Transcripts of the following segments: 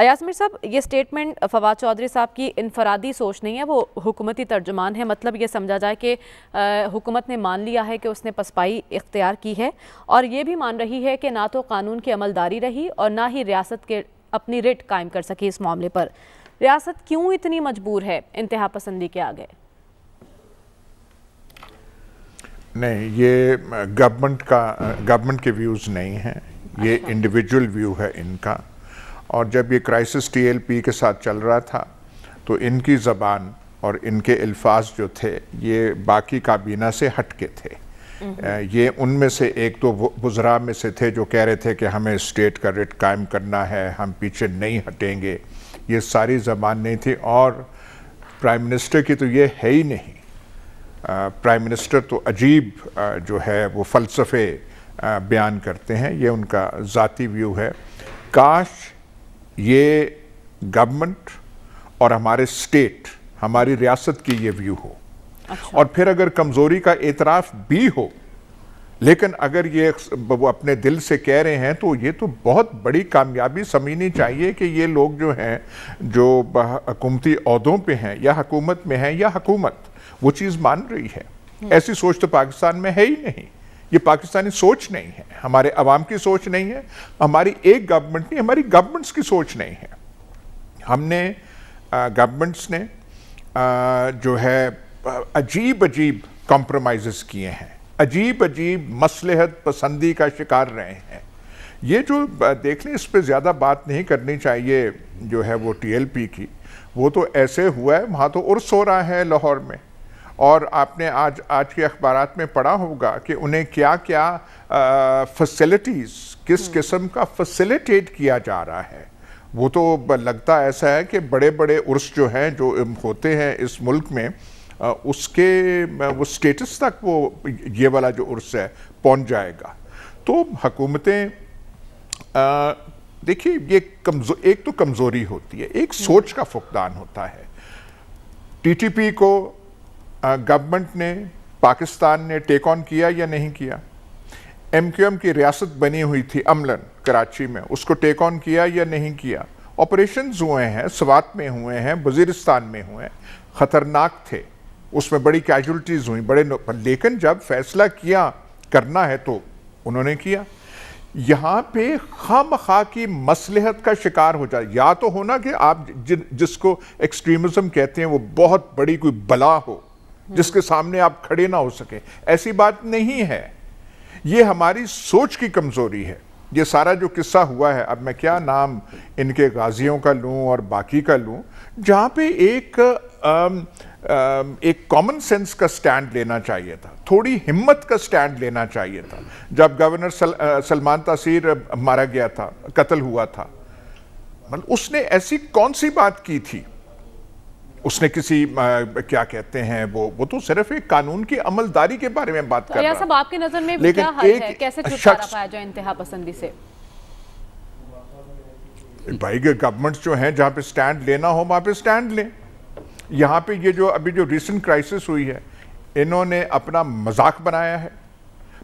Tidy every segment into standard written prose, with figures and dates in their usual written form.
یاسمین صاحب، یہ سٹیٹمنٹ فواد چودھری صاحب کی انفرادی سوچ نہیں ہے، وہ حکومتی ترجمان ہے۔ مطلب یہ سمجھا جائے کہ حکومت نے مان لیا ہے کہ اس نے پسپائی اختیار کی ہے، اور یہ بھی مان رہی ہے کہ نہ تو قانون کی عملداری رہی اور نہ ہی ریاست کے اپنی ریٹ قائم کر سکی اس معاملے پر۔ ریاست کیوں اتنی مجبور ہے انتہا پسندی کے آگے؟ نہیں، یہ گورنمنٹ کے ویوز نہیں ہیں، یہ انڈیویجول ویو ہے ان کا۔ اور جب یہ کرائسس ٹی ایل پی کے ساتھ چل رہا تھا تو ان کی زبان اور ان کے الفاظ جو تھے یہ باقی کابینہ سے ہٹ کے تھے۔ یہ ان میں سے ایک تو وزراء میں سے تھے جو کہہ رہے تھے کہ ہمیں اسٹیٹ کا ریٹ قائم کرنا ہے، ہم پیچھے نہیں ہٹیں گے۔ یہ ساری زبان نہیں تھی، اور پرائم منسٹر کی تو یہ ہے ہی نہیں۔ پرائم منسٹر تو عجیب جو ہے وہ فلسفے بیان کرتے ہیں، یہ ان کا ذاتی ویو ہے۔ کاش یہ گورنمنٹ اور ہمارے اسٹیٹ، ہماری ریاست کی یہ ویو ہو، اور پھر اگر کمزوری کا اعتراف بھی ہو، لیکن اگر یہ وہ اپنے دل سے کہہ رہے ہیں تو یہ تو بہت بڑی کامیابی سمجھنی چاہیے کہ یہ لوگ جو ہیں، جو حکومتی عہدوں پہ ہیں یا حکومت میں ہیں یا حکومت وہ چیز مان رہی ہے۔ ایسی سوچ تو پاکستان میں ہے ہی نہیں، یہ پاکستانی سوچ نہیں ہے، ہمارے عوام کی سوچ نہیں ہے، ہماری ایک گورنمنٹ نہیں، ہماری گورنمنٹس کی سوچ نہیں ہے۔ ہم نے گورنمنٹس نے جو ہے عجیب کمپرومائزز کیے ہیں، عجیب مصلحت پسندی کا شکار رہے ہیں۔ یہ جو دیکھ لیں، اس پہ زیادہ بات نہیں کرنی چاہیے جو ہے وہ ٹی ایل پی کی۔ وہ تو ایسے ہوا ہے، وہاں تو عرس ہو رہا ہے لاہور میں، اور آپ نے آج کے اخبارات میں پڑھا ہوگا کہ انہیں کیا فیسلٹیز، کس قسم کا فیسیلیٹیٹ کیا جا رہا ہے۔ وہ تو لگتا ایسا ہے کہ بڑے بڑے عرس جو ہیں جو ہوتے ہیں اس ملک میں، اس کے وہ سٹیٹس تک وہ یہ والا جو عرس ہے پہنچ جائے گا۔ تو حکومتیں دیکھیے، یہ ایک تو کمزوری ہوتی ہے، ایک سوچ کا فقدان ہوتا ہے۔ ٹی ٹی پی کو گورنمنٹ نے، پاکستان نے ٹیک آن کیا یا نہیں کیا؟ ایم کیو ایم کی ریاست بنی ہوئی تھی عملاً کراچی میں، اس کو ٹیک آن کیا یا نہیں کیا؟ آپریشنز ہوئے ہیں، سوات میں ہوئے ہیں، وزیرستان میں ہوئے ہیں، خطرناک تھے، اس میں بڑی کیجولٹیز ہوئیں، لیکن جب فیصلہ کیا کرنا ہے تو انہوں نے کیا۔ یہاں پہ خواہ کی مصلحت کا شکار ہو جائے، یا تو ہونا کہ آپ جس کو ایکسٹریمزم کہتے ہیں وہ بہت بڑی کوئی بلا ہو جس کے سامنے آپ کھڑے نہ ہو سکیں، ایسی بات نہیں ہے۔ یہ ہماری سوچ کی کمزوری ہے۔ یہ سارا جو قصہ ہوا ہے، اب میں کیا نام ان کے غازیوں کا لوں اور باقی کا لوں، جہاں پہ ایک کامن سینس کا سٹینڈ لینا چاہیے تھا، تھوڑی ہمت کا سٹینڈ لینا چاہیے تھا۔ جب گورنر سلمان تاثیر مارا گیا تھا، قتل ہوا تھا، اس نے ایسی کون سی بات کی تھی؟ اس نے کسی کیا کہتے ہیں وہ تو صرف ایک قانون کی عملداری کے بارے میں بات کر رہا ہے۔ صاحب، آپ کی نظر میں کیا حل ہے؟ کیسے چھٹکارا پایا جائے انتہا پسندی سے؟ بھائی گورنمنٹس جو ہیں، جہاں پہ سٹینڈ لینا ہو وہاں پہ سٹینڈ لیں۔ یہاں پہ یہ جو ابھی جو ریسنٹ کرائسس ہوئی ہے، انہوں نے اپنا مذاق بنایا ہے۔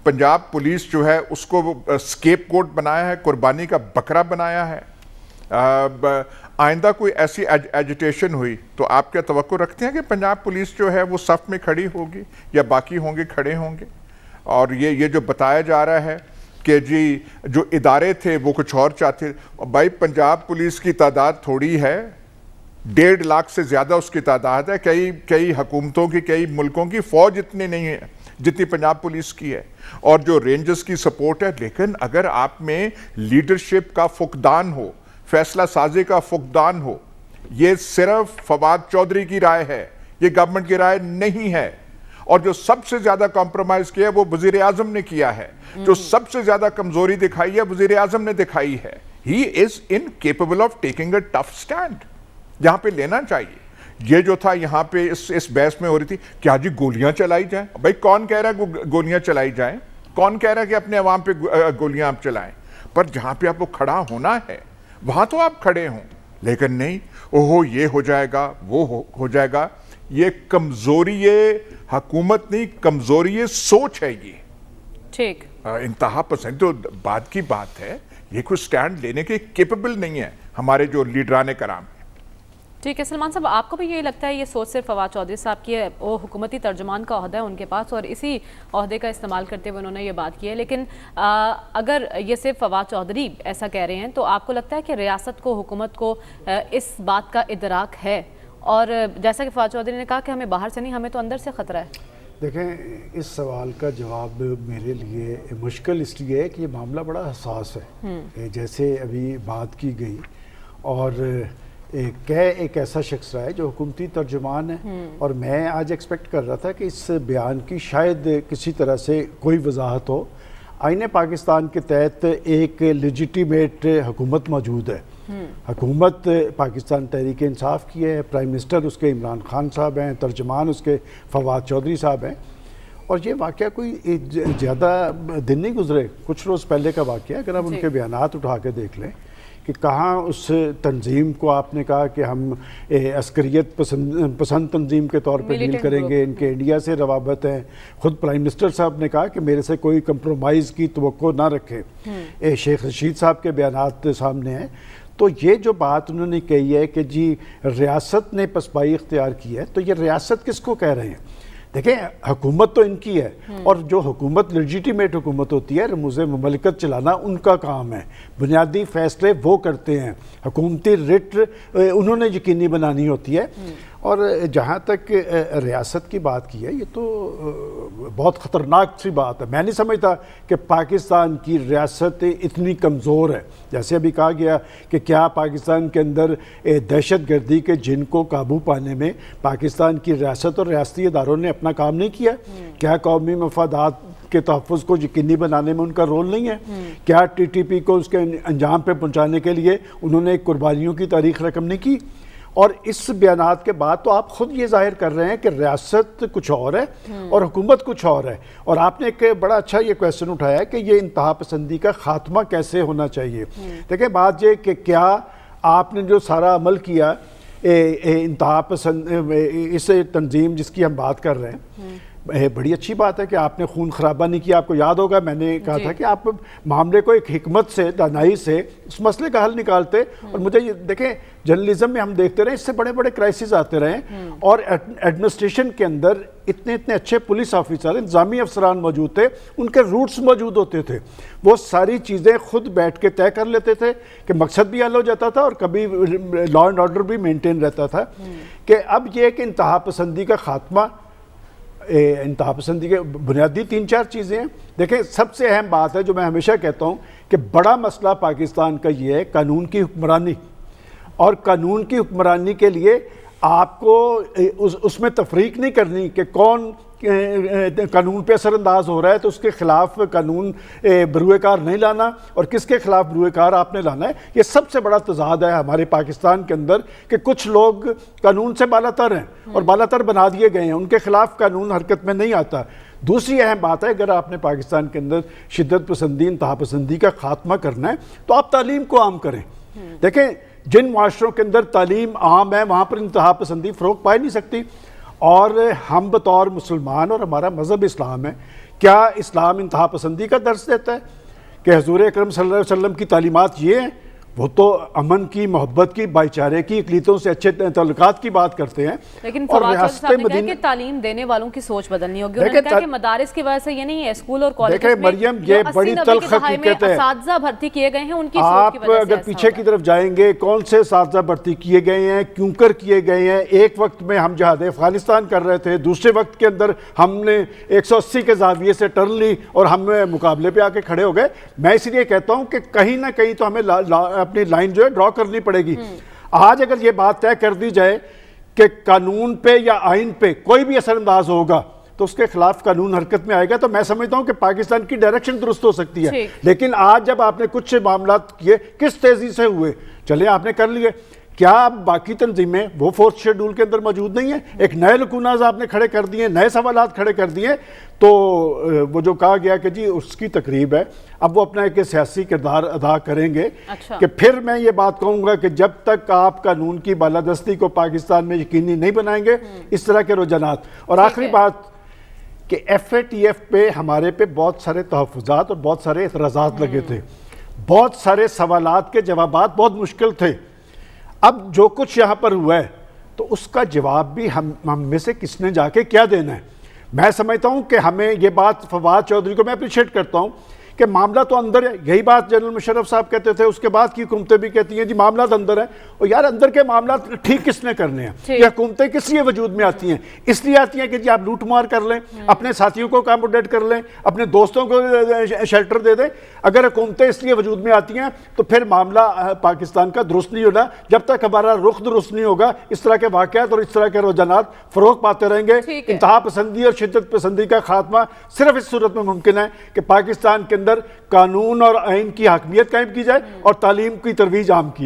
پنجاب پولیس جو ہے اس کو اسکیپ گوٹ بنایا ہے، قربانی کا بکرا بنایا ہے۔ آئندہ کوئی ایسی ایجیٹیشن ہوئی تو آپ کیا توقع رکھتے ہیں کہ پنجاب پولیس جو ہے وہ صف میں کھڑی ہوگی یا باقی ہوں گے کھڑے ہوں گے؟ اور یہ جو بتایا جا رہا ہے کہ جی جو ادارے تھے وہ کچھ اور چاہتے، بھائی پنجاب پولیس کی تعداد تھوڑی ہے، 1.5 لاکھ سے زیادہ اس کی تعداد ہے۔ کئی حکومتوں کی، کئی ملکوں کی فوج اتنی نہیں ہے جتنی پنجاب پولیس کی ہے، اور جو رینجرز کی سپورٹ ہے۔ لیکن اگر آپ میں لیڈرشپ کا فقدان ہو، فیصلہ سازی کا فقدان ہو، یہ صرف فواد چودھری کی رائے ہے، یہ گورنمنٹ کی رائے نہیں ہے۔ اور جو سب سے زیادہ کمپرومائز کیا وہ وزیر اعظم نے کیا ہے، جو سب سے زیادہ کمزوری دکھائی ہے وزیر اعظم نے دکھائی ہے۔ ہی از incapable of taking a tough stand۔ یہاں پہ لینا چاہیے۔ یہ جو تھا یہاں پہ اس بحث میں ہو رہی تھی، کیا جی گولیاں چلائی جائیں؟ بھائی کون کہہ رہا ہے گولیاں چلائی جائیں؟ کون کہہ رہا ہے کہ اپنے عوام پہ گولیاں آپ چلائیں؟ پر جہاں پہ آپ کو کھڑا ہونا ہے وہاں تو آپ کھڑے ہوں، لیکن نہیں، اوہو یہ ہو جائے گا، وہ ہو جائے گا۔ یہ کمزوری حکومت نہیں، کمزوری سوچ ہے۔ یہ ٹھیک انتہا پسند تو بعد کی بات ہے، یہ کوئی سٹینڈ لینے کے کیپیبل نہیں ہے۔ ہمارے جو لیڈران کرام ہیں۔ ٹھیک ہے سلمان صاحب، آپ کو بھی یہ لگتا ہے یہ سوچ صرف فواد چودھری صاحب کی ہے؟ وہ حکومتی ترجمان کا عہدہ ہے ان کے پاس اور اسی عہدے کا استعمال کرتے ہوئے انہوں نے یہ بات کی ہے، لیکن اگر یہ صرف فواد چودھری ایسا کہہ رہے ہیں تو آپ کو لگتا ہے کہ ریاست کو، حکومت کو اس بات کا ادراک ہے؟ اور جیسا کہ فواد چودھری نے کہا کہ ہمیں باہر سے نہیں، ہمیں تو اندر سے خطرہ ہے۔ دیکھیں، اس سوال کا جواب میرے لیے مشکل اس لیے ہے کہ یہ معاملہ بڑا حساس ہے، جیسے ابھی بات کی گئی، اور ایک ایسا شخص رہا ہے جو حکومتی ترجمان ہے، اور میں آج ایکسپیکٹ کر رہا تھا کہ اس بیان کی شاید کسی طرح سے کوئی وضاحت ہو۔ آئین پاکستان کے تحت ایک لیجیٹیمیٹ حکومت موجود ہے، حکومت پاکستان تحریک انصاف کی ہے، پرائم منسٹر اس کے عمران خان صاحب ہیں، ترجمان اس کے فواد چودھری صاحب ہیں، اور یہ واقعہ کوئی زیادہ دن نہیں گزرے، کچھ روز پہلے کا واقعہ ہے۔ اگر ہم ان کے بیانات اٹھا کے دیکھ لیں کہ کہاں اس تنظیم کو آپ نے کہا کہ ہم عسکریت پسند تنظیم کے طور پہ ڈیل کریں گے، ان کے انڈیا سے روابط ہیں، خود پرائم منسٹر صاحب نے کہا کہ میرے سے کوئی کمپرومائز کی توقع نہ رکھے، شیخ رشید صاحب کے بیانات سامنے ہیں۔ تو یہ جو بات انہوں نے کہی ہے کہ جی ریاست نے پسپائی اختیار کی ہے، تو یہ ریاست کس کو کہہ رہے ہیں؟ دیکھیں، حکومت تو ان کی ہے، اور جو حکومت لیجیٹیمیٹ حکومت ہوتی ہے، رموز مملکت چلانا ان کا کام ہے، بنیادی فیصلے وہ کرتے ہیں، حکومتی رٹ انہوں نے یقینی بنانی ہوتی ہے۔ اور جہاں تک ریاست کی بات کی ہے، یہ تو بہت خطرناک سی بات ہے۔ میں نہیں سمجھتا کہ پاکستان کی ریاست اتنی کمزور ہے، جیسے ابھی کہا گیا کہ کیا پاکستان کے اندر دہشت گردی کے جن کو قابو پانے میں پاکستان کی ریاست اور ریاستی اداروں نے اپنا کام نہیں کیا؟ کیا قومی مفادات کے تحفظ کو یقینی بنانے میں ان کا رول نہیں ہے؟ کیا ٹی ٹی پی کو اس کے انجام پہ پہنچانے کے لیے انہوں نے قربانیوں کی تاریخ رقم نہیں کی؟ اور اس بیانات کے بعد تو آپ خود یہ ظاہر کر رہے ہیں کہ ریاست کچھ اور ہے اور حکومت کچھ اور ہے۔ اور آپ نے ایک بڑا اچھا یہ کویسچن اٹھایا ہے کہ یہ انتہا پسندی کا خاتمہ کیسے ہونا چاہیے۔ دیکھیں، بات یہ کہ کیا آپ نے جو سارا عمل کیا انتہا پسند اس تنظیم جس کی ہم بات کر رہے ہیں، بڑی اچھی بات ہے کہ آپ نے خون خرابہ نہیں کیا۔ آپ کو یاد ہوگا میں نے کہا تھا کہ آپ معاملے کو ایک حکمت سے، دانائی سے اس مسئلے کا حل نکالتے، اور مجھے یہ دیکھیں، جرنلزم میں ہم دیکھتے رہے اس سے بڑے بڑے کرائسس آتے رہے، اور ایڈمنسٹریشن کے اندر اتنے اچھے پولیس آفیسر، انتظامی افسران موجود تھے، ان کے روٹس موجود ہوتے تھے، وہ ساری چیزیں خود بیٹھ کے طے کر لیتے تھے کہ مقصد بھی حل ہو جاتا تھا اور کبھی لا اینڈ آرڈر بھی مینٹین رہتا تھا۔ کہ اب یہ کہ انتہا پسندی کا خاتمہ، انتہا پسندی کے بنیادی 3-4 چیزیں ہیں۔ دیکھیں، سب سے اہم بات ہے جو میں ہمیشہ کہتا ہوں کہ بڑا مسئلہ پاکستان کا یہ ہے قانون کی حکمرانی، اور قانون کی حکمرانی کے لیے آپ کو اس میں تفریق نہیں کرنی کہ کون قانون پہ اثر انداز ہو رہا ہے تو اس کے خلاف قانون بروئے کار نہیں لانا، اور کس کے خلاف بروئے کار آپ نے لانا ہے۔ یہ سب سے بڑا تضاد ہے ہمارے پاکستان کے اندر کہ کچھ لوگ قانون سے بالاتر ہیں اور بالاتر بنا دیے گئے ہیں، ان کے خلاف قانون حرکت میں نہیں آتا۔ دوسری اہم بات ہے، اگر آپ نے پاکستان کے اندر شدت پسندی، انتہا پسندی کا خاتمہ کرنا ہے تو آپ تعلیم کو عام کریں۔ دیکھیں، جن معاشروں کے اندر تعلیم عام ہے وہاں پر انتہا پسندی فروغ پا نہیں سکتی، اور ہم بطور مسلمان، اور ہمارا مذہب اسلام ہے، کیا اسلام انتہا پسندی کا درس دیتا ہے؟ کہ حضور اکرم صلی اللہ علیہ وسلم کی تعلیمات یہ ہیں، وہ تو امن کی، محبت کی، بھائی چارے کی، اقلیتوں سے اچھے تعلقات کی بات کرتے ہیں۔ لیکن فواد چودھری صاحب نے کہا کہ تعلیم دینے والوں کی سوچ بدلنی ہوگی، انہوں نے کہا کہ مدارس کی وجہ سے یہ نہیں ہے، اسکول اور کالجز میں مریم یہ بڑی تلخ حقیقت ہے، اساتذہ بھرتی کیے گئے ہیں ان کی سوچ کی وجہ سے۔ آپ اگر پیچھے کی طرف جائیں گے، کون سے اساتذہ بھرتی کیے گئے ہیں، کیوں کر کیے گئے ہیں؟ ایک وقت میں ہم جہاد افغانستان کر رہے تھے، دوسرے وقت کے اندر ہم نے 180 کے زاویے سے ٹرن لی اور ہم مقابلے پہ آ کے کھڑے ہو گئے۔ میں اس لیے کہتا ہوں کہ کہیں نہ کہیں تو ہمیں اپنی لائن جو ہے ڈرا کرنی پڑے گی۔ آج اگر یہ بات طے کر دی جائے کہ قانون پہ یا آئین پہ کوئی بھی اثر انداز ہوگا تو اس کے خلاف قانون حرکت میں آئے گا، تو میں سمجھتا ہوں کہ پاکستان کی ڈائریکشن درست ہو سکتی ہے۔ لیکن آج جب آپ نے کچھ معاملات کیے، کس تیزی سے ہوئے، چلیں آپ نے کر لیے، کیا اب باقی تنظیمیں وہ 4تھ شیڈول کے اندر موجود نہیں ہیں؟ ایک نئے لکوناز آپ نے کھڑے کر دیے، نئے سوالات کھڑے کر دیے، تو وہ جو کہا گیا کہ جی اس کی تقریب ہے، اب وہ اپنا ایک سیاسی کردار ادا کریں گے۔ کہ پھر میں یہ بات کہوں گا کہ جب تک آپ قانون کی بالادستی کو پاکستان میں یقینی نہیں بنائیں گے، اس طرح کے رجحانات۔ اور آخری بات کہ FATF پہ ہمارے پہ بہت سارے تحفظات اور بہت سارے اعتراضات لگے تھے، بہت سارے سوالات کے جوابات بہت مشکل تھے. اب جو کچھ یہاں پر ہوا ہے تو اس کا جواب بھی ہم میں سے کس نے جا کے کیا دینا ہے. میں سمجھتا ہوں کہ ہمیں یہ بات فواد چودھری کو میں اپریشیٹ کرتا ہوں کہ معاملہ تو اندر ہے. یہی بات جنرل مشرف صاحب کہتے تھے, اس کے بعد کی حکومتیں بھی کہتی ہیں جی معاملات اندر ہیں. اور یار اندر کے معاملات ٹھیک کس نے کرنے ہیں؟ یہ حکومتیں کس لیے وجود میں آتی ہیں؟ اس لیے آتی ہیں کہ جی آپ لوٹ مار کر لیں, اپنے ساتھیوں کو اکاموڈیٹ کر لیں, اپنے دوستوں کو شیلٹر دے دیں. اگر حکومتیں اس لیے وجود میں آتی ہیں تو پھر معاملہ پاکستان کا درست نہیں ہونا. جب تک ہمارا رخ درست نہیں ہوگا اس طرح کے واقعات اور اس طرح کے رجحانات فروغ پاتے رہیں گے. انتہا پسندی اور شدت پسندی کا خاتمہ صرف اس صورت میں ممکن ہے کہ پاکستان کے اندر قانون اور آئین کی حاکمیت قائم کی جائے اور تعلیم کی ترویج عام کی جائے.